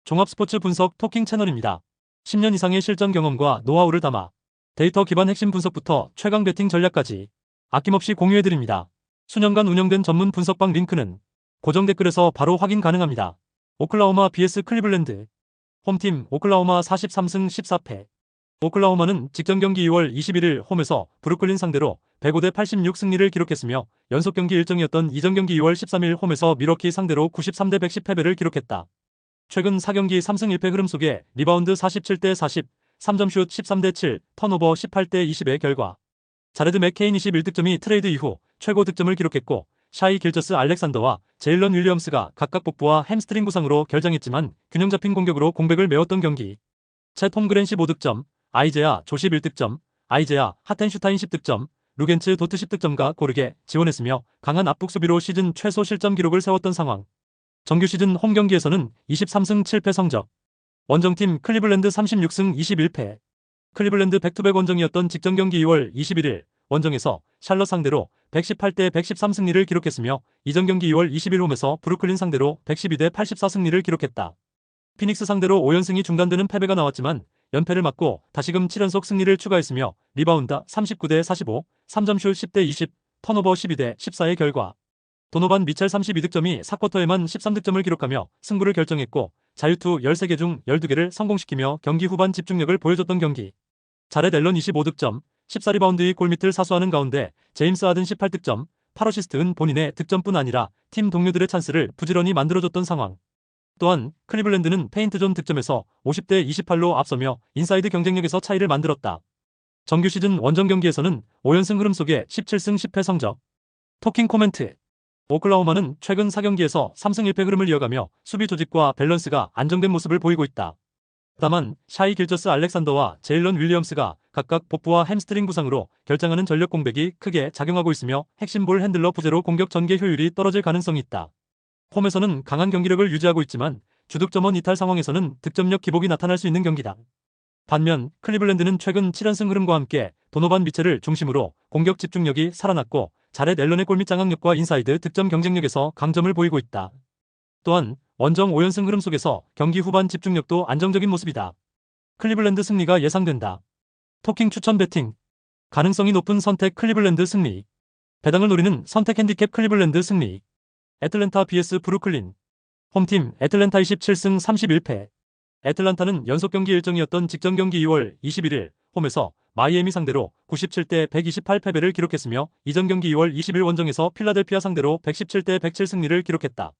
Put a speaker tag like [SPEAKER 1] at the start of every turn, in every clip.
[SPEAKER 1] 종합 스포츠 분석 토킹 채널입니다. 10년 이상의 실전 경험과 노하우를 담아 데이터 기반 핵심 분석부터 최강 배팅 전략까지 아낌없이 공유해드립니다. 수년간 운영된 전문 분석방 링크는 고정 댓글에서 바로 확인 가능합니다. 오클라호마 vs 클리블랜드. 홈팀 오클라호마 43승 14패. 오클라호마는 직전 경기 2월 21일 홈에서 브루클린 상대로 105대 86 승리를 기록했으며 연속 경기 일정이었던 이전 경기 2월 13일 홈에서 밀워키 상대로 93대 110 패배를 기록했다. 최근 4경기 3승 1패 흐름 속에 리바운드 47대 40, 3점슛 13대 7, 턴오버 18대 20의 결과 자레드 맥케인 21득점이 트레이드 이후 최고 득점을 기록했고 샤이 길저스 알렉산더와 제일런 윌리엄스가 각각 복부와 햄스트링 부상으로 결장했지만 균형 잡힌 공격으로 공백을 메웠던 경기. 챗 홈그랜 15득점, 아이제아 조시 1득점, 아이제아 하텐슈타인 10득점, 루겐츠 도트 10득점과 고르게 지원했으며 강한 압북 수비로 시즌 최소 실점 기록을 세웠던 상황. 정규 시즌 홈 경기에서는 23승 7패 성적. 원정팀 클리블랜드 36승 21패. 클리블랜드 백투백 원정이었던 직전 경기 2월 21일 원정에서 샬럿 상대로 118대 113 승리를 기록했으며 이전 경기 2월 20일 홈에서 브루클린 상대로 112대 84 승리를 기록했다. 피닉스 상대로 5연승이 중단되는 패배가 나왔지만 연패를 막고 다시금 7연속 승리를 추가했으며 리바운드 39대 45, 3점슛 10대 20, 턴오버 12대 14의 결과 도노반 미첼 32득점이 4쿼터에만 13득점을 기록하며 승부를 결정했고 자유투 13개 중 12개를 성공시키며 경기 후반 집중력을 보여줬던 경기. 자렛 앨런 25득점, 14리바운드의 골밑을 사수하는 가운데 제임스 하든 18득점, 8어시스트은 본인의 득점뿐 아니라 팀 동료들의 찬스를 부지런히 만들어줬던 상황. 또한 클리블랜드는 페인트존 득점에서 50대 28로 앞서며 인사이드 경쟁력에서 차이를 만들었다. 정규 시즌 원정 경기에서는 5연승 흐름 속에 17승 10패 성적. 토킹 코멘트. 오클라호마는 최근 4경기에서 3승 1패 흐름을 이어가며 수비 조직과 밸런스가 안정된 모습을 보이고 있다. 다만 샤이 길저스 알렉산더와 제일런 윌리엄스가 각각 복부와 햄스트링 부상으로 결장하는 전력 공백이 크게 작용하고 있으며 핵심 볼 핸들러 부재로 공격 전개 효율이 떨어질 가능성이 있다. 홈에서는 강한 경기력을 유지하고 있지만 주득점원 이탈 상황에서는 득점력 기복이 나타날 수 있는 경기다. 반면 클리블랜드는 최근 7연승 흐름과 함께 도노반 미첼을 중심으로 공격 집중력이 살아났고 자렛 앨런의 골밑 장악력과 인사이드 득점 경쟁력에서 강점을 보이고 있다. 또한 원정 5연승 흐름 속에서 경기 후반 집중력도 안정적인 모습이다. 클리블랜드 승리가 예상된다. 토킹 추천 배팅. 가능성이 높은 선택 클리블랜드 승리. 배당을 노리는 선택 핸디캡 클리블랜드 승리. 애틀랜타 vs 브루클린. 홈팀 애틀랜타 27승 31패. 애틀랜타는 연속 경기 일정이었던 직전 경기 2월 21일 홈에서 마이애미 상대로 97대 128 패배를 기록했으며 이전 경기 2월 20일 원정에서 필라델피아 상대로 117대 107 승리를 기록했다.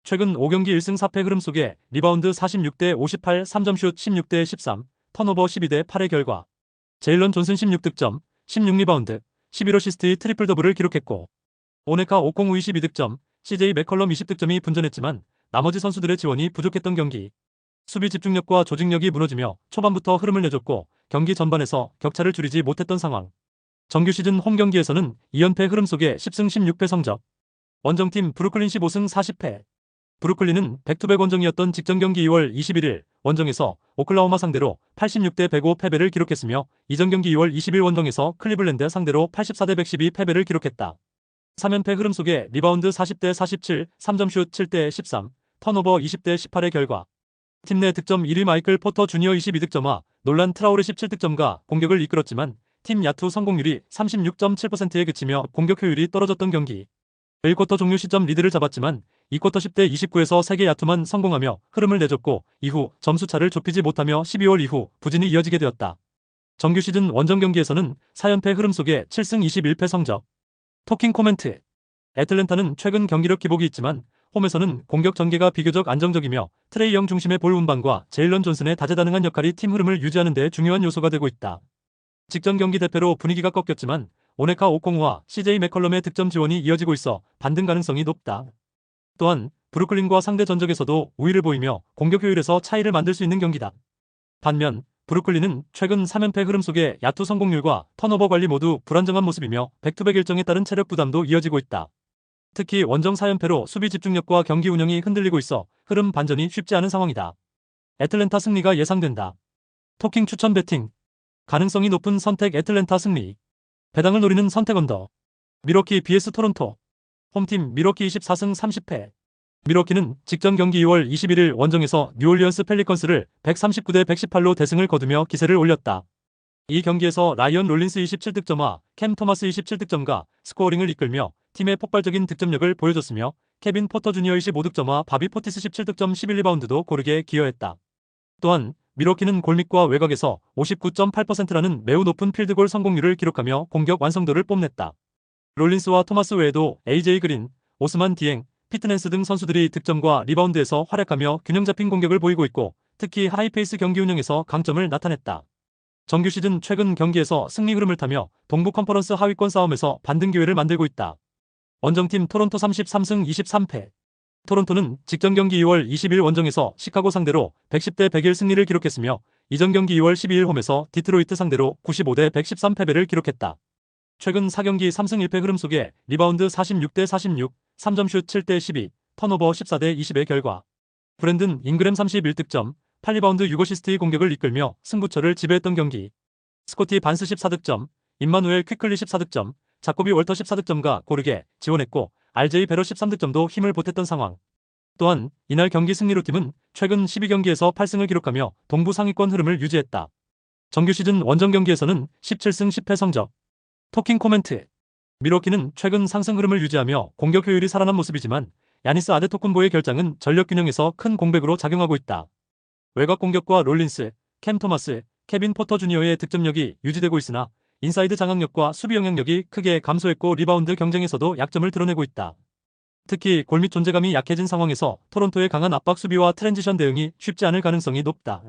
[SPEAKER 1] 최근 5경기 1승 4패 흐름 속에 리바운드 46대 58, 3점슛 16대 13, 턴오버 12대 8의 결과 제일런 존슨 16득점, 16리바운드, 11어시스트의 트리플 더블을 기록했고 오네카 오콩우 22득점, CJ 맥컬럼 20득점이 분전했지만 나머지 선수들의 지원이 부족했던 경기. 수비 집중력과 조직력이 무너지며 초반부터 흐름을 내줬고 경기 전반에서 격차를 줄이지 못했던 상황. 정규 시즌 홈 경기에서는 2연패 흐름 속에 10승 16패 성적. 원정팀 브루클린 15승 40패. 브루클린은 백투백 원정이었던 직전 경기 2월 21일 원정에서 오클라호마 상대로 86대 105 패배를 기록했으며 이전 경기 2월 20일 원정에서 클리블랜드 상대로 84대 112 패배를 기록했다. 3연패 흐름 속에 리바운드 40대 47, 3점슛 7대 13, 턴오버 20대 18의 결과 팀 내 득점 1위 마이클 포터 주니어 22득점과 놀란 트라우레 17득점과 공격을 이끌었지만 팀 야투 성공률이 36.7%에 그치며 공격 효율이 떨어졌던 경기. 1쿼터 종료 시점 리드를 잡았지만 2쿼터 10대 29에서 3개 야투만 성공하며 흐름을 내줬고 이후 점수차를 좁히지 못하며 12월 이후 부진이 이어지게 되었다. 정규 시즌 원정 경기에서는 4연패 흐름 속에 7승 21패 성적. 토킹 코멘트. 애틀랜타는 최근 경기력 기복이 있지만 홈에서는 공격 전개가 비교적 안정적이며 트레이 영 중심의 볼 운반과 제일런 존슨의 다재다능한 역할이 팀 흐름을 유지하는 데 중요한 요소가 되고 있다. 직전 경기 대패로 분위기가 꺾였지만 오네카 오콩우와 CJ 맥컬럼의 득점 지원이 이어지고 있어 반등 가능성이 높다. 또한 브루클린과 상대 전적에서도 우위를 보이며 공격 효율에서 차이를 만들 수 있는 경기다. 반면 브루클린은 최근 3연패 흐름 속에 야투 성공률과 턴오버 관리 모두 불안정한 모습이며 백투백 일정에 따른 체력 부담도 이어지고 있다. 특히 원정 4연패로 수비 집중력과 경기 운영이 흔들리고 있어 흐름 반전이 쉽지 않은 상황이다. 애틀랜타 승리가 예상된다. 토킹 추천 배팅. 가능성이 높은 선택 애틀랜타 승리. 배당을 노리는 선택 언더. 밀워키 vs 토론토. 홈팀 밀워키 24승 30패. 밀워키는 직전 경기 2월 21일 원정에서 뉴올리언스 펠리컨스를 139대 118로 대승을 거두며 기세를 올렸다. 이 경기에서 라이언 롤린스 27득점과 캠 토마스 27득점과 스코어링을 이끌며 팀의 폭발적인 득점력을 보여줬으며 케빈 포터 주니어 25득점과 바비 포티스 17득점 11리바운드도 고르게 기여했다. 또한 밀워키는 골밑과 외곽에서 59.8%라는 매우 높은 필드골 성공률을 기록하며 공격 완성도를 뽐냈다. 롤린스와 토마스 외에도 AJ 그린, 오스만 디엥, 피트낸스 등 선수들이 득점과 리바운드에서 활약하며 균형 잡힌 공격을 보이고 있고 특히 하이페이스 경기 운영에서 강점을 나타냈다. 정규 시즌 최근 경기에서 승리 흐름을 타며 동부 컨퍼런스 하위권 싸움에서 반등 기회를 만들고 있다. 원정팀 토론토 33승 23패. 토론토는 직전 경기 2월 20일 원정에서 시카고 상대로 110대 101 승리를 기록했으며 이전 경기 2월 12일 홈에서 디트로이트 상대로 95대 113 패배를 기록했다. 최근 4경기 3승 1패 흐름 속에 리바운드 46대 46, 3점슛 7대 12, 턴오버 14대 20의 결과. 브랜든 잉그램 31득점, 8리바운드 6어시스트의 공격을 이끌며 승부처를 지배했던 경기. 스코티 반스 14득점, 임마누엘 퀴클리 14득점, 자코비 월터 14득점과 고르게 지원했고 RJ 베러 13득점도 힘을 보탰던 상황. 또한 이날 경기 승리로 팀은 최근 12경기에서 8승을 기록하며 동부 상위권 흐름을 유지했다. 정규 시즌 원정 경기에서는 17승 10패 성적. 토킹 코멘트. 밀워키는 최근 상승 흐름을 유지하며 공격 효율이 살아난 모습이지만 야니스 아데토쿤보의 결장은 전력 균형에서 큰 공백으로 작용하고 있다. 외곽 공격과 롤린스, 캠 토마스, 케빈 포터 주니어의 득점력이 유지되고 있으나 인사이드 장악력과 수비 영향력이 크게 감소했고 리바운드 경쟁에서도 약점을 드러내고 있다. 특히 골밑 존재감이 약해진 상황에서 토론토의 강한 압박 수비와 트랜지션 대응이 쉽지 않을 가능성이 높다.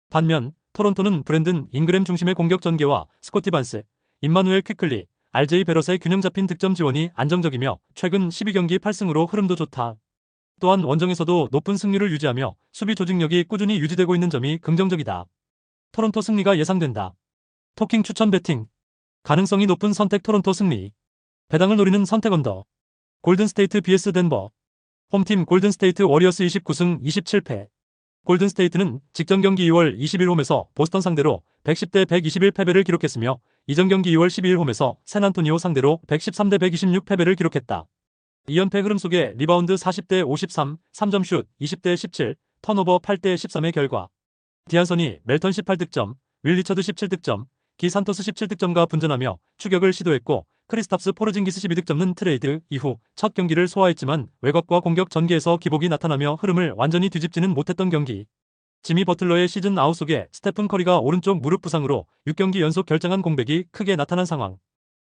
[SPEAKER 1] 반면 토론토는 브랜든 잉그램 중심의 공격 전개와 스코티 반스, 임마누엘 퀴클리, RJ 베럿의 균형 잡힌 득점 지원이 안정적이며 최근 12경기 8승으로 흐름도 좋다. 또한 원정에서도 높은 승률을 유지하며 수비 조직력이 꾸준히 유지되고 있는 점이 긍정적이다. 토론토 승리가 예상된다. 토킹 추천 배팅. 가능성이 높은 선택 토론토 승리. 배당을 노리는 선택 언더. 골든스테이트 vs 덴버. 홈팀 골든스테이트 워리어스 29승 27패. 골든스테이트는 직전 경기 2월 20일 홈에서 보스턴 상대로 110대 121 패배를 기록했으며 이전 경기 2월 12일 홈에서 샌안토니오 상대로 113대 126 패배를 기록했다. 2연패 흐름 속에 리바운드 40대 53, 3점슛 20대 17, 턴오버 8대 13의 결과. 디안서니 멜턴 18득점, 윌 리처드 17득점, 기 산토스 17득점과 분전하며 추격을 시도했고 크리스탑스 포르징기스 12득점은 트레이드 이후 첫 경기를 소화했지만 외곽과 공격 전개에서 기복이 나타나며 흐름을 완전히 뒤집지는 못했던 경기. 지미 버틀러의 시즌 아웃 속에 스테픈 커리가 오른쪽 무릎 부상으로 6경기 연속 결장한 공백이 크게 나타난 상황.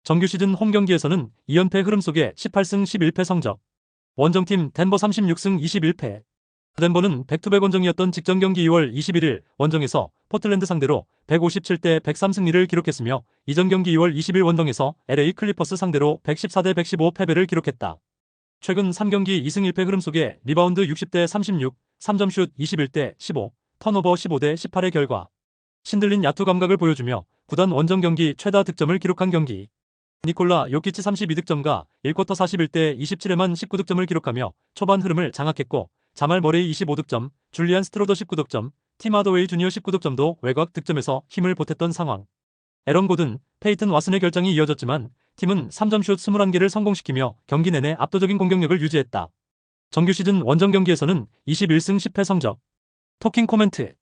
[SPEAKER 1] 정규 시즌 홈 경기에서는 2연패 흐름 속에 18승 11패 성적. 원정팀 덴버 36승 21패. 덴버는 백투백 원정이었던 직전 경기 2월 21일 원정에서 포틀랜드 상대로 157대 103 승리를 기록했으며 이전 경기 2월 20일 원정에서 LA 클리퍼스 상대로 114대 115 패배를 기록했다. 최근 3경기 2승 1패 흐름 속에 리바운드 60대 36, 3점슛 21대 15, 턴오버 15대 18의 결과. 신들린 야투 감각을 보여주며 구단 원정 경기 최다 득점을 기록한 경기. 니콜라 요키치 32득점과 1쿼터 41대 27에만 19득점을 기록하며 초반 흐름을 장악했고 자말 머레이 25득점, 줄리안 스트로더 19득점, 팀 하더웨이 주니어 19득점도 외곽 득점에서 힘을 보탰던 상황. 에런 고든, 페이튼 왓슨의 결장이 이어졌지만 팀은 3점슛 21개를 성공시키며 경기 내내 압도적인 공격력을 유지했다. 정규 시즌 원정 경기에서는 21승 10패 성적. 토킹 코멘트.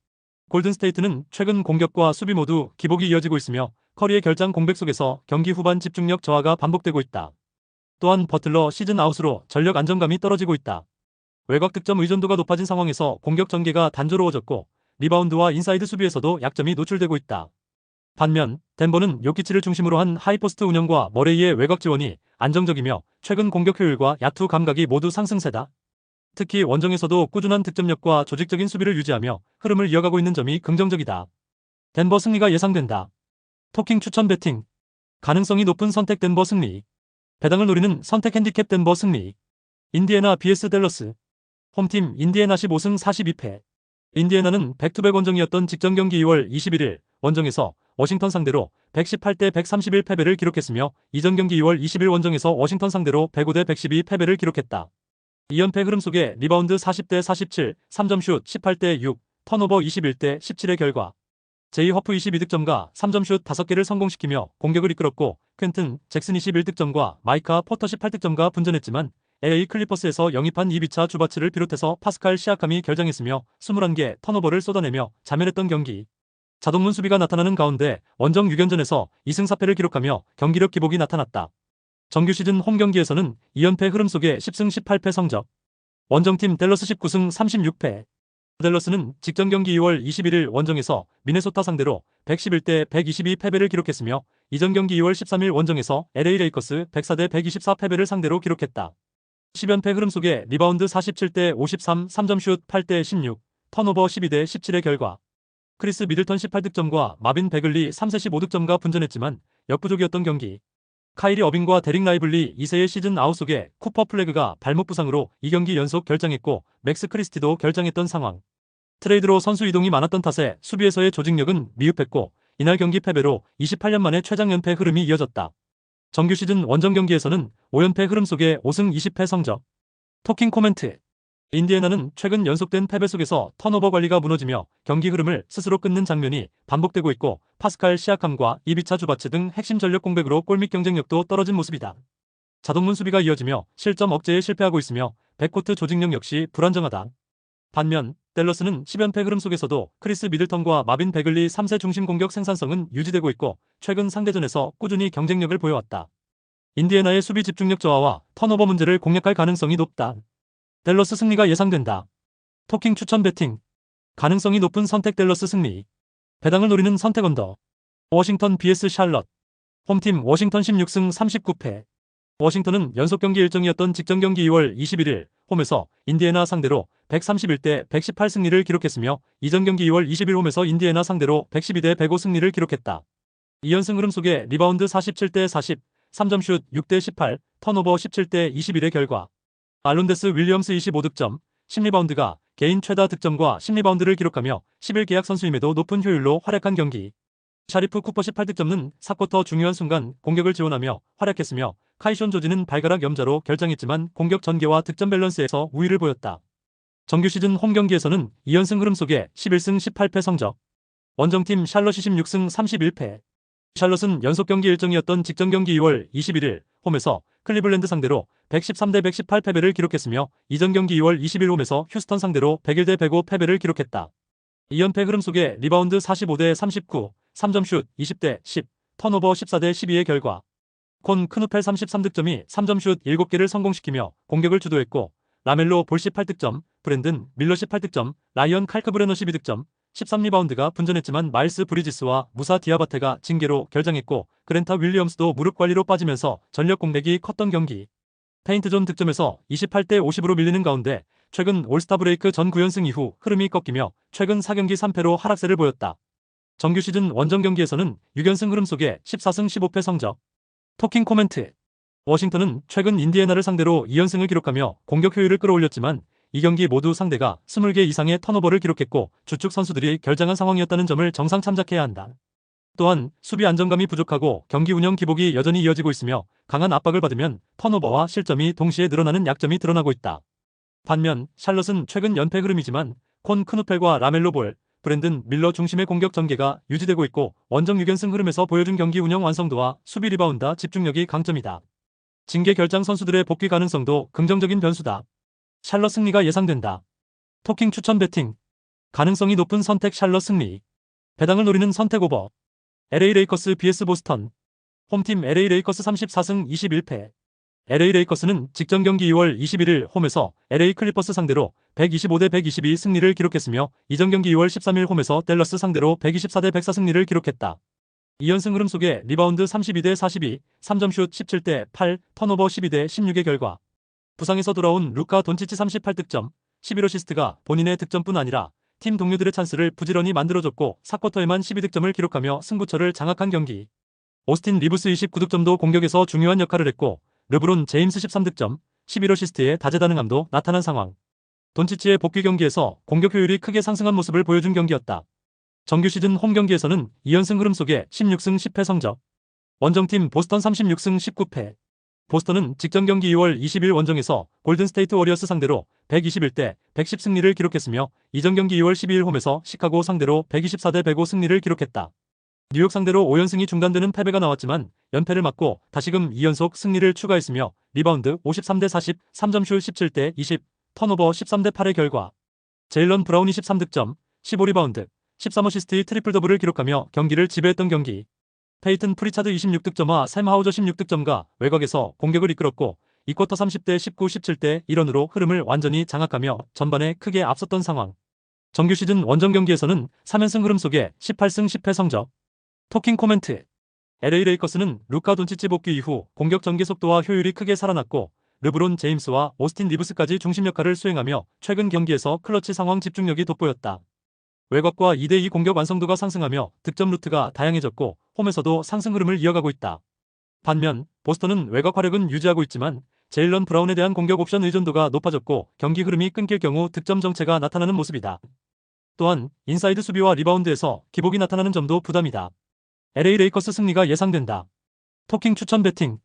[SPEAKER 1] 골든스테이트는 최근 공격과 수비 모두 기복이 이어지고 있으며 커리의 결장 공백 속에서 경기 후반 집중력 저하가 반복되고 있다. 또한 버틀러 시즌 아웃으로 전력 안정감이 떨어지고 있다. 외곽 득점 의존도가 높아진 상황에서 공격 전개가 단조로워졌고 리바운드와 인사이드 수비에서도 약점이 노출되고 있다. 반면 덴버는 요키치를 중심으로 한 하이포스트 운영과 머레이의 외곽 지원이 안정적이며 최근 공격 효율과 야투 감각이 모두 상승세다. 특히 원정에서도 꾸준한 득점력과 조직적인 수비를 유지하며 흐름을 이어가고 있는 점이 긍정적이다. 덴버 승리가 예상된다. 토킹 추천 배팅. 가능성이 높은 선택 덴버 승리. 배당을 노리는 선택 핸디캡 덴버 승리. 인디애나 vs 댈러스. 홈팀 인디애나 15승 42패. 인디애나는 백투백 원정이었던 직전 경기 2월 21일 원정에서 워싱턴 상대로 118대 131 패배를 기록했으며 이전 경기 2월 20일 원정에서 워싱턴 상대로 105대 112 패배를 기록했다. 2연패 흐름 속에 리바운드 40대 47, 3점슛 18대 6, 턴오버 21대 17의 결과. 제이 허프 22득점과 3점슛 5개를 성공시키며 공격을 이끌었고 퀸튼 잭슨 21득점과 마이카 포터 18득점과 분전했지만 LA 클리퍼스에서 영입한 이비차 주바츠를 비롯해서 파스칼 시아캄이 결장했으며 21개 턴오버를 쏟아내며 자멸했던 경기. 자동문 수비가 나타나는 가운데 원정 6연전에서 2승 4패를 기록하며 경기력 기복이 나타났다. 정규 시즌 홈 경기에서는 2연패 흐름 속에 10승 18패 성적. 원정팀 댈러스 19승 36패. 댈러스는 직전 경기 2월 21일 원정에서 미네소타 상대로 111대 122 패배를 기록했으며 이전 경기 2월 13일 원정에서 LA 레이커스 104대 124 패배를 상대로 기록했다. 10연패 흐름 속에 리바운드 47대 53, 3점 슛 8대 16, 턴오버 12대 17의 결과. 크리스 미들턴 18득점과 마빈 베글리 3세 15득점과 분전했지만 역부족이었던 경기. 카이리 어빙과 데릭 라이블리 2세의 시즌 아웃 속에 쿠퍼 플래그가 발목 부상으로 2경기 연속 결장했고 맥스 크리스티도 결장했던 상황. 트레이드로 선수 이동이 많았던 탓에 수비에서의 조직력은 미흡했고 이날 경기 패배로 28년 만에 최장 연패 흐름이 이어졌다. 정규 시즌 원정 경기에서는 5연패 흐름 속에 5승 20패 성적. 토킹 코멘트. 인디애나는 최근 연속된 패배 속에서 턴오버 관리가 무너지며 경기 흐름을 스스로 끊는 장면이 반복되고 있고 파스칼 시아캄과 이비차 주바츠 등 핵심 전력 공백으로 골밑 경쟁력도 떨어진 모습이다. 자동문 수비가 이어지며 실점 억제에 실패하고 있으며 백코트 조직력 역시 불안정하다. 반면 댈러스는 10연패 흐름 속에서도 크리스 미들턴과 마빈 베글리 3세 중심 공격 생산성은 유지되고 있고 최근 상대전에서 꾸준히 경쟁력을 보여왔다. 인디애나의 수비 집중력 저하와 턴오버 문제를 공략할 가능성이 높다. 댈러스 승리가 예상된다. 토킹 추천 배팅. 가능성이 높은 선택 댈러스 승리. 배당을 노리는 선택 언더. 워싱턴 vs 샬럿. 홈팀 워싱턴 16승 39패. 워싱턴은 연속 경기 일정이었던 직전 경기 2월 21일 홈에서 인디애나 상대로 131대 118 승리를 기록했으며 이전 경기 2월 20일 홈에서 인디애나 상대로 112대 105 승리를 기록했다. 2연승 흐름 속에 리바운드 47대 40, 3점 슛 6대 18, 턴오버 17대 21의 결과. 알론데스 윌리엄스 25득점, 10리바운드가 개인 최다 득점과 10리바운드를 기록하며 11계약 선수임에도 높은 효율로 활약한 경기. 샤리프 쿠퍼 18득점은 4쿼터 중요한 순간 공격을 지원하며 활약했으며 카이션 조지는 발가락 염자로 결장했지만 공격 전개와 득점 밸런스에서 우위를 보였다. 정규 시즌 홈 경기에서는 2연승 흐름 속에 11승 18패 성적. 원정팀 샬럿이 16승 31패. 샬럿은 연속 경기 일정이었던 직전 경기 2월 21일 홈에서 클리블랜드 상대로 113대 118 패배를 기록했으며 이전 경기 2월 20일 홈에서 휴스턴 상대로 101대 105 패배를 기록했다. 2연패 흐름 속에 리바운드 45대 39, 3점 슛 20대 10, 턴오버 14대 12의 결과. 콘 크누펠 33득점이 3점 슛 7개를 성공시키며 공격을 주도했고 라멜로 볼 18득점, 브랜든 밀러 18득점, 라이언 칼크브레너 12득점, 13리바운드가 분전했지만 마일스 브리지스와 무사 디아바테가 징계로 결장했고 그랜타 윌리엄스도 무릎 관리로 빠지면서 전력 공백이 컸던 경기. 페인트존 득점에서 28대 50으로 밀리는 가운데 최근 올스타 브레이크 전 9연승 이후 흐름이 꺾이며 최근 4경기 3패로 하락세를 보였다. 정규 시즌 원정 경기에서는 6연승 흐름 속에 14승 15패 성적. 토킹 코멘트. 워싱턴은 최근 인디애나를 상대로 2연승을 기록하며 공격 효율을 끌어올렸지만 이 경기 모두 상대가 20개 이상의 턴오버를 기록했고 주축 선수들이 결장한 상황이었다는 점을 정상 참작해야 한다. 또한 수비 안정감이 부족하고 경기 운영 기복이 여전히 이어지고 있으며 강한 압박을 받으면 턴오버와 실점이 동시에 늘어나는 약점이 드러나고 있다. 반면 샬럿은 최근 연패 흐름이지만 콘 크누펠과 라멜로 볼, 브랜든 밀러 중심의 공격 전개가 유지되고 있고 원정 6연승 흐름에서 보여준 경기 운영 완성도와 수비 리바운드 집중력이 강점이다. 징계 결장 선수들의 복귀 가능성도 긍정적인 변수다. 샬럿 승리가 예상된다. 토킹 추천 배팅. 가능성이 높은 선택 샬럿 승리. 배당을 노리는 선택 오버. LA 레이커스 vs 보스턴. 홈팀 LA 레이커스 34승 21패. LA 레이커스는 직전 경기 2월 21일 홈에서 LA 클리퍼스 상대로 125대 122 승리를 기록했으며 이전 경기 2월 13일 홈에서 댈러스 상대로 124대 104 승리를 기록했다. 2연승 흐름 속에 리바운드 32대 42, 3점 슛 17대 8, 턴오버 12대 16의 결과. 부상에서 돌아온 루카 돈치치 38득점, 11어시스트가 본인의 득점뿐 아니라 팀 동료들의 찬스를 부지런히 만들어줬고 4쿼터에만 12득점을 기록하며 승부처를 장악한 경기. 오스틴 리브스 29득점도 공격에서 중요한 역할을 했고 르브론 제임스 13득점, 11어시스트의 다재다능함도 나타난 상황. 돈치치의 복귀 경기에서 공격 효율이 크게 상승한 모습을 보여준 경기였다. 정규 시즌 홈 경기에서는 2연승 흐름 속에 16승 10패 성적. 원정팀 보스턴 36승 19패. 보스턴은 직전 경기 2월 20일 원정에서 골든스테이트 워리어스 상대로 121대 110 승리를 기록했으며 이전 경기 2월 12일 홈에서 시카고 상대로 124대 105 승리를 기록했다. 뉴욕 상대로 5연승이 중단되는 패배가 나왔지만 연패를 막고 다시금 2연속 승리를 추가했으며 리바운드 53대 40, 3점슛 17대 20, 턴오버 13대 8의 결과 제일런 브라운이 13득점, 15리바운드, 13어시스트의 트리플 더블을 기록하며 경기를 지배했던 경기. 페이튼 프리차드 26득점과 샘 하우저 16득점과 외곽에서 공격을 이끌었고 2쿼터 30대 19, 17대 1원으로 흐름을 완전히 장악하며 전반에 크게 앞섰던 상황. 정규 시즌 원정 경기에서는 3연승 흐름 속에 18승 10패 성적. 토킹 코멘트. LA 레이커스는 루카 돈치치 복귀 이후 공격 전개 속도와 효율이 크게 살아났고 르브론 제임스와 오스틴 리브스까지 중심 역할을 수행하며 최근 경기에서 클러치 상황 집중력이 돋보였다. 외곽과 2대2 공격 완성도가 상승하며 득점 루트가 다양해졌고 홈에서도 상승 흐름을 이어가고 있다. 반면 보스턴은 외곽 화력은 유지하고 있지만 제일런 브라운에 대한 공격 옵션 의존도가 높아졌고 경기 흐름이 끊길 경우 득점 정체가 나타나는 모습이다. 또한 인사이드 수비와 리바운드에서 기복이 나타나는 점도 부담이다. LA 레이커스 승리가 예상된다. 토킹 추천 배팅.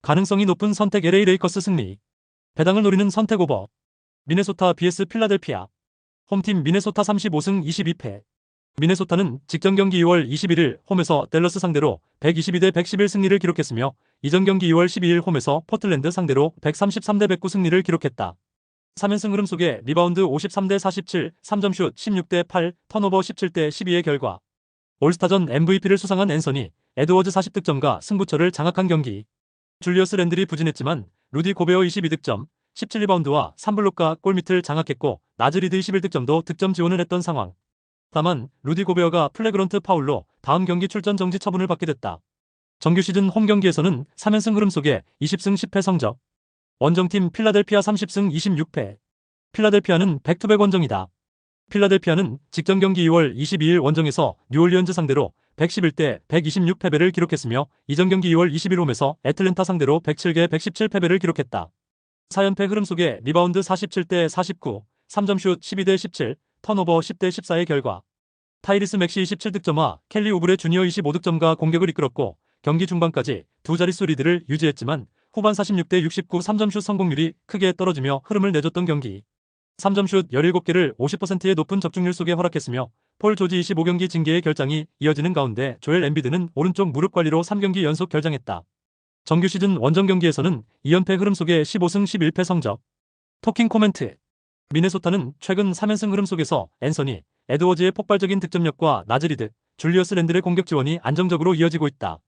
[SPEAKER 1] 가능성이 높은 선택 LA 레이커스 승리. 배당을 노리는 선택 오버. 미네소타 vs 필라델피아. 홈팀 미네소타 35승 22패. 미네소타는 직전 경기 2월 21일 홈에서 댈러스 상대로 122대 111 승리를 기록했으며 이전 경기 2월 12일 홈에서 포틀랜드 상대로 133대 109 승리를 기록했다. 3연승 흐름 속에 리바운드 53대 47, 3점슛 16대 8, 턴오버 17대 12의 결과 올스타전 MVP를 수상한 앤서니 에드워즈 40득점과 승부처를 장악한 경기. 줄리어스 랜들이 부진했지만 루디 고베어 22득점, 17리바운드와 3블록과 골밑을 장악했고 나즈리드 21득점도 득점 지원을 했던 상황. 다만 루디 고베어가 플래그런트 파울로 다음 경기 출전 정지 처분을 받게 됐다. 정규 시즌 홈 경기에서는 3연승 흐름 속에 20승 10패 성적. 원정팀 필라델피아 30승 26패. 필라델피아는 백투백 원정이다. 필라델피아는 직전 경기 2월 22일 원정에서 뉴올리언즈 상대로 111대 126 패배를 기록했으며 이전 경기 2월 20일 홈에서 애틀랜타 상대로 107개 117 패배를 기록했다. 4연패 흐름 속에 리바운드 47대 49, 3점슛 12대 17, 턴오버 10대 14의 결과 타이리스 맥시 27득점과 켈리 우브레 주니어 25득점과 공격을 이끌었고 경기 중반까지 두 자릿수 리드를 유지했지만 후반 46대 69 3점슛 성공률이 크게 떨어지며 흐름을 내줬던 경기. 3점슛 17개를 50%의 높은 적중률 속에 허락했으며 폴 조지 25경기 징계의 결장이 이어지는 가운데 조엘 엠비드는 오른쪽 무릎 관리로 3경기 연속 결장했다. 정규 시즌 원정 경기에서는 2연패 흐름 속에 15승 11패 성적. 토킹 코멘트. 미네소타는 최근 3연승 흐름 속에서 앤서니, 에드워즈의 폭발적인 득점력과 나즈리드, 줄리어스 랜들의 공격 지원이 안정적으로 이어지고 있다.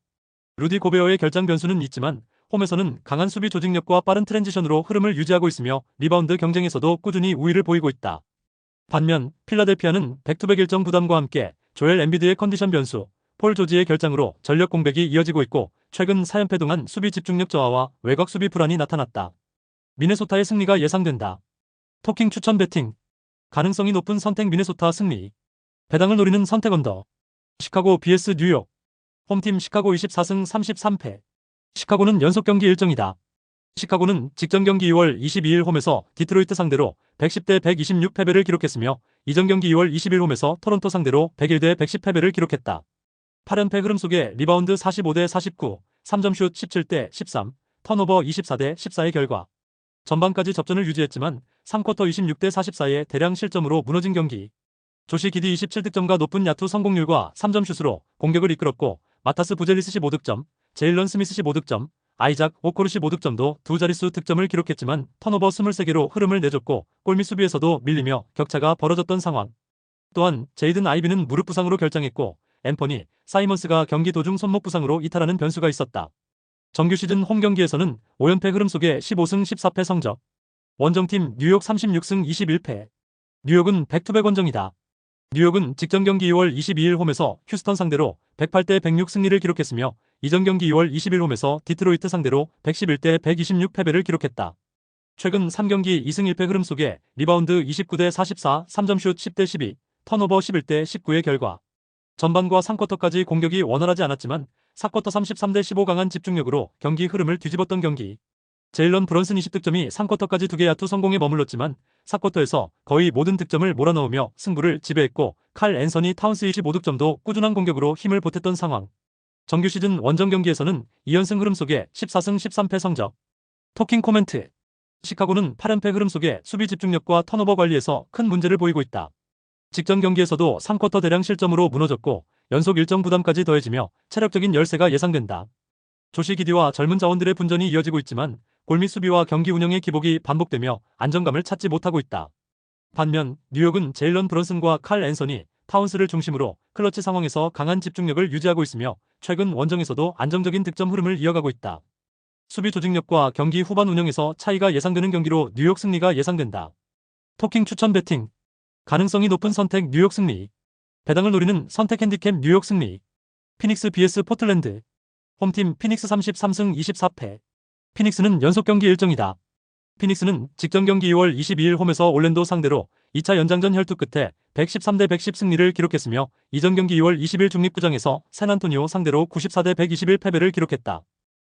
[SPEAKER 1] 루디 고베어의 결장 변수는 있지만 홈에서는 강한 수비 조직력과 빠른 트랜지션으로 흐름을 유지하고 있으며 리바운드 경쟁에서도 꾸준히 우위를 보이고 있다. 반면 필라델피아는 백투백 일정 부담과 함께 조엘 엠비드의 컨디션 변수, 폴 조지의 결장으로 전력 공백이 이어지고 있고 최근 4연패 동안 수비 집중력 저하와 외곽 수비 불안이 나타났다. 미네소타의 승리가 예상된다. 토킹 추천 배팅. 가능성이 높은 선택 미네소타 승리. 배당을 노리는 선택 언더. 시카고 vs 뉴욕. 홈팀 시카고 24승 33패. 시카고는 연속 경기 일정이다. 시카고는 직전 경기 2월 22일 홈에서 디트로이트 상대로 110대 126 패배를 기록했으며 이전 경기 2월 20일 홈에서 토론토 상대로 101대 110 패배를 기록했다. 8연패 흐름 속에 리바운드 45대 49, 3점슛 17대 13, 턴오버 24대 14의 결과 전반까지 접전을 유지했지만 3쿼터 26대 44의 대량 실점으로 무너진 경기. 조시 기디 27득점과 높은 야투 성공률과 3점슛으로 공격을 이끌었고 마타스 부젤리스 15득점, 제일런 스미스 15득점, 아이작 오코르 15득점도 두 자릿수 득점을 기록했지만 턴오버 23개로 흐름을 내줬고 골밑 수비에서도 밀리며 격차가 벌어졌던 상황. 또한 제이든 아이비는 무릎 부상으로 결장했고 앰퍼니 사이먼스가 경기 도중 손목 부상으로 이탈하는 변수가 있었다. 정규 시즌 홈 경기에서는 5연패 흐름 속에 15승 14패 성적. 원정팀 뉴욕 36승 21패. 뉴욕은 백투백 원정이다. 뉴욕은 직전 경기 2월 22일 홈에서 휴스턴 상대로 108대 106 승리를 기록했으며 이전 경기 2월 20일 홈에서 디트로이트 상대로 111대 126 패배를 기록했다. 최근 3경기 2승 1패 흐름 속에 리바운드 29대 44, 3점슛 10대 12, 턴오버 11대 19의 결과 전반과 3쿼터까지 공격이 원활하지 않았지만 4쿼터 33대 15 강한 집중력으로 경기 흐름을 뒤집었던 경기. 제일런 브런슨 20득점이 3쿼터까지 2개 야투 성공에 머물렀지만 4쿼터에서 거의 모든 득점을 몰아넣으며 승부를 지배했고 칼 앤서니 타운스 25득점도 꾸준한 공격으로 힘을 보탰던 상황. 정규 시즌 원정 경기에서는 2연승 흐름 속에 14승 13패 성적. 토킹 코멘트. 시카고는 8연패 흐름 속에 수비 집중력과 턴오버 관리에서 큰 문제를 보이고 있다. 직전 경기에서도 3쿼터 대량 실점으로 무너졌고 연속 일정 부담까지 더해지며 체력적인 열세가 예상된다. 조시 기디와 젊은 자원들의 분전이 이어지고 있지만 골밑 수비와 경기 운영의 기복이 반복되며 안정감을 찾지 못하고 있다. 반면 뉴욕은 제일런 브런슨과 칼 앤서니, 타운스를 중심으로 클러치 상황에서 강한 집중력을 유지하고 있으며 최근 원정에서도 안정적인 득점 흐름을 이어가고 있다. 수비 조직력과 경기 후반 운영에서 차이가 예상되는 경기로 뉴욕 승리가 예상된다. 토킹 추천 배팅. 가능성이 높은 선택 뉴욕 승리. 배당을 노리는 선택 핸디캡 뉴욕 승리. 피닉스 vs 포틀랜드. 홈팀 피닉스 33승 24패. 피닉스는 연속 경기 일정이다. 피닉스는 직전 경기 2월 22일 홈에서 올랜도 상대로 2차 연장전 혈투 끝에 113대 110 승리를 기록했으며 이전 경기 2월 20일 중립구장에서 샌안토니오 상대로 94대 121 패배를 기록했다.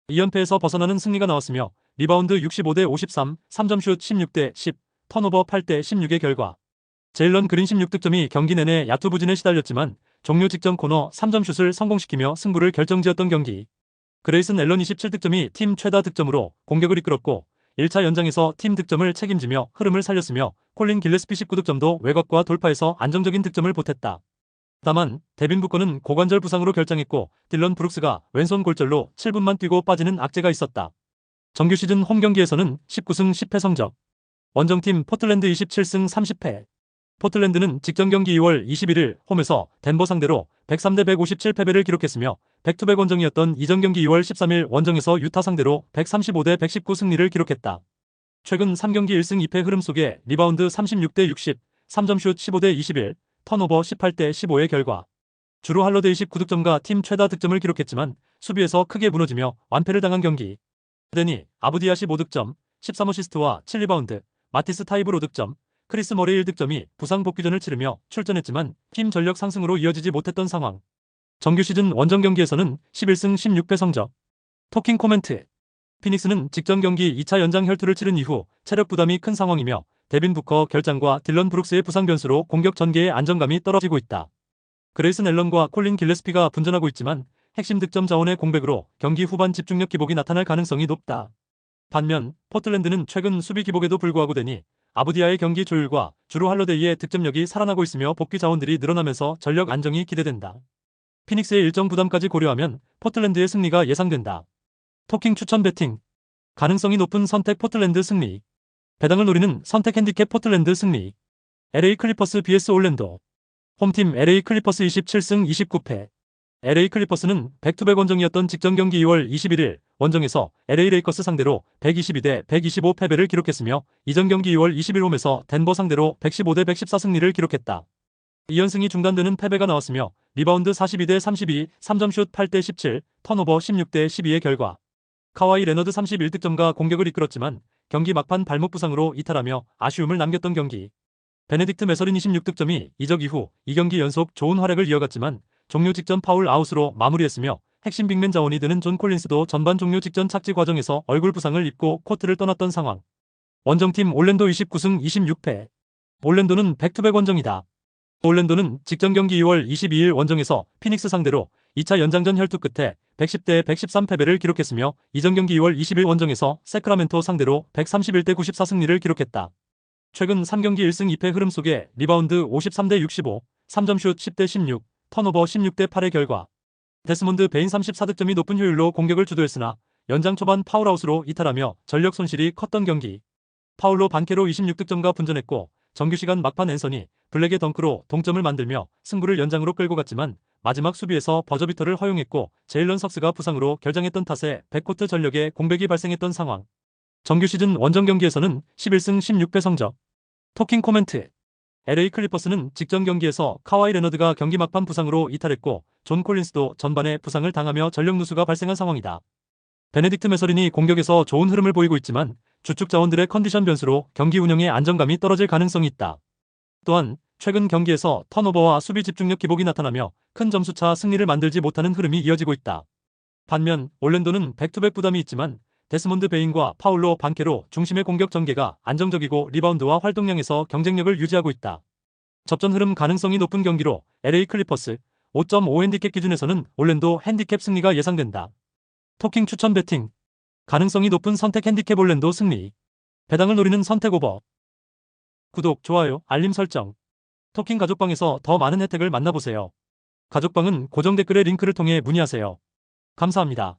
[SPEAKER 1] 2연패에서 벗어나는 승리가 나왔으며 리바운드 65대 53, 3점슛 16대 10, 턴오버 8대 16의 결과. 제일런 그린 16득점이 경기 내내 야투부진에 시달렸지만 종료 직전 코너 3점슛을 성공시키며 승부를 결정지었던 경기. 그레이슨 앨런 27득점이 팀 최다 득점으로 공격을 이끌었고 1차 연장에서 팀 득점을 책임지며 흐름을 살렸으며 콜린 길레스피 19득점도 외곽과 돌파에서 안정적인 득점을 보탰다. 다만 데빈 부커는 고관절 부상으로 결장했고 딜런 브룩스가 왼손 골절로 7분만 뛰고 빠지는 악재가 있었다. 정규 시즌 홈 경기에서는 19승 10패 성적. 원정팀 포틀랜드 27승 30패. 포틀랜드는 직전 경기 2월 21일 홈에서 덴버 상대로 103대 157 패배를 기록했으며 백투백 원정이었던 이전 경기 2월 13일 원정에서 유타 상대로 135대 119 승리를 기록했다. 최근 3경기 1승 2패 흐름 속에 리바운드 36대 60, 3점슛 15대 21, 턴오버 18대 15의 결과. 주로 할러데이 19득점과 팀 최다 득점을 기록했지만 수비에서 크게 무너지며 완패를 당한 경기. 데니 아부디아시 5득점, 13어시스트와 7리바운드, 마티스 타이브 5득점, 크리스 머레이 1득점이 부상 복귀전을 치르며 출전했지만 팀 전력 상승으로 이어지지 못했던 상황. 정규 시즌 원정 경기에서는 11승 16패 성적. 토킹 코멘트. 피닉스는 직전 경기 2차 연장 혈투를 치른 이후 체력 부담이 큰 상황이며 데빈 부커 결장과 딜런 브룩스의 부상 변수로 공격 전개의 안정감이 떨어지고 있다. 그레이슨 앨런과 콜린 길레스피가 분전하고 있지만 핵심 득점 자원의 공백으로 경기 후반 집중력 기복이 나타날 가능성이 높다. 반면 포틀랜드는 최근 수비 기복에도 불구하고 데니 아부디아의 경기 조율과 주루 할러데이의 득점력이 살아나고 있으며 복귀 자원들이 늘어나면서 전력 안정이 기대된다. 피닉스의 일정 부담까지 고려하면 포틀랜드의 승리가 예상된다. 토킹 추천 배팅. 가능성이 높은 선택 포틀랜드 승리. 배당을 노리는 선택 핸디캡 포틀랜드 승리. LA 클리퍼스 vs 올랜도. 홈팀 LA 클리퍼스 27승 29패. LA 클리퍼스는 백투백 원정이었던 직전 경기 2월 21일 원정에서 LA 레이커스 상대로 122대 125 패배를 기록했으며 이전 경기 2월 20일 홈에서 덴버 상대로 115대 114 승리를 기록했다. 2연승이 중단되는 패배가 나왔으며 리바운드 42대 32, 3점슛 8대 17, 턴오버 16대 12의 결과. 카와이 레너드 31득점과 공격을 이끌었지만 경기 막판 발목 부상으로 이탈하며 아쉬움을 남겼던 경기. 베네딕트 메서린 26득점이 이적 이후 2경기 연속 좋은 활약을 이어갔지만 종료 직전 파울 아웃으로 마무리했으며 핵심 빅맨 자원이 되는 존 콜린스도 전반 종료 직전 착지 과정에서 얼굴 부상을 입고 코트를 떠났던 상황. 원정팀 올랜도 29승 26패. 올랜도는 백투백 원정이다. 올랜도는 직전 경기 2월 22일 원정에서 피닉스 상대로 2차 연장전 혈투 끝에 110대 113 패배를 기록했으며 이전 경기 2월 20일 원정에서 세크라멘토 상대로 131대 94 승리를 기록했다. 최근 3경기 1승 2패 흐름 속에 리바운드 53대 65, 3점슛 10대 16, 턴오버 16대 8의 결과. 데스몬드 베인 34득점이 높은 효율로 공격을 주도했으나 연장 초반 파울아웃으로 이탈하며 전력 손실이 컸던 경기. 파울로 반케로 26득점과 분전했고 정규 시간 막판 앤서니 블랙의 덩크로 동점을 만들며 승부를 연장으로 끌고 갔지만 마지막 수비에서 버저비터를 허용했고 제일런 석스가 부상으로 결장했던 탓에 백코트 전력에 공백이 발생했던 상황. 정규 시즌 원정 경기에서는 11승 16패 성적. 토킹 코멘트. LA 클리퍼스는 직전 경기에서 카와이 레너드가 경기 막판 부상으로 이탈했고 존 콜린스도 전반에 부상을 당하며 전력 누수가 발생한 상황이다. 베네딕트 메서린이 공격에서 좋은 흐름을 보이고 있지만 주축 자원들의 컨디션 변수로 경기 운영의 안정감이 떨어질 가능성이 있다. 또한 최근 경기에서 턴오버와 수비 집중력 기복이 나타나며 큰 점수차 승리를 만들지 못하는 흐름이 이어지고 있다. 반면 올랜도는 백투백 부담이 있지만 데스몬드 베인과 파울로 반케로 중심의 공격 전개가 안정적이고 리바운드와 활동량에서 경쟁력을 유지하고 있다. 접전 흐름 가능성이 높은 경기로 LA 클리퍼스 5.5 핸디캡 기준에서는 올랜도 핸디캡 승리가 예상된다. 토킹 추천 배팅. 가능성이 높은 선택 핸디캡 올랜도 승리. 배당을 노리는 선택 오버. 구독, 좋아요, 알림 설정. 토킹 가족방에서 더 많은 혜택을 만나보세요. 가족방은 고정 댓글의 링크를 통해 문의하세요. 감사합니다.